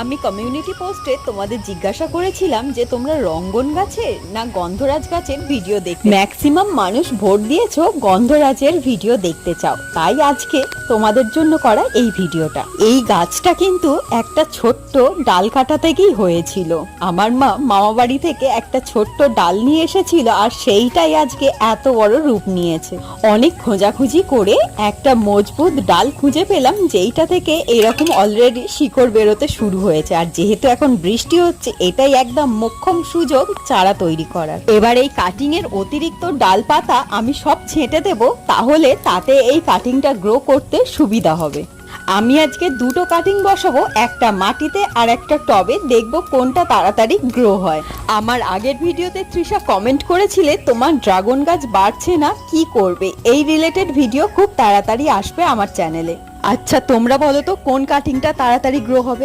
আমি কমিউনিটি পোস্টে তোমাদের জিজ্ঞাসা করেছিলাম যে তোমরা রঙ্গন গাছের না গন্ধরাজ গাছের ভিডিও দেখতে, ম্যাক্সিমাম মানুষ ভোট দিয়েছো গন্ধরাজের ভিডিও দেখতে চাও, তাই আজকে তোমাদের জন্য করা এই ভিডিওটা। এই গাছটা কিন্তু একটা ছোট্ট ডাল কাটা থেকেই হয়েছিল। আমার মা মামা বাড়ি থেকে একটা ছোট্ট ডাল নিয়ে এসেছিল আর সেইটাই আজকে এত বড় রূপ নিয়েছে। অনেক খোঁজাখুঁজি করে একটা মজবুত ডাল খুঁজে পেলাম যেইটা থেকে এরকম অলরেডি শিকড় বেরোতে শুরু হয়েছে। আর যেহেতু এখন বৃষ্টি হচ্ছে, এটাই একদম মোক্ষম সুযোগ চারা তৈরি করার। এবার এই কাটিং এর অতিরিক্ত ডালপাতা আমি সব ছেঁটে দেব, তাহলে তাতে এই কাটিংটা গ্রো করতে সুবিধা হবে। আমি আজকে দুটো কাটিং বসাবো, একটা মাটিতে আর একটা টবে, দেখবো কোনটা তাড়াতাড়ি গ্রো হয়। আমার আগের ভিডিওতে তৃষা কমেন্ট করেছিলে তোমার ড্রাগন গাছ বাড়ছে না, কি করবে? এই রিলেটেড ভিডিও খুব তাড়াতাড়ি আসবে আমার চ্যানেলে। আচ্ছা তোমরা বলো তো কোন কাটিংটা তাড়াতাড়ি গ্রো হবে?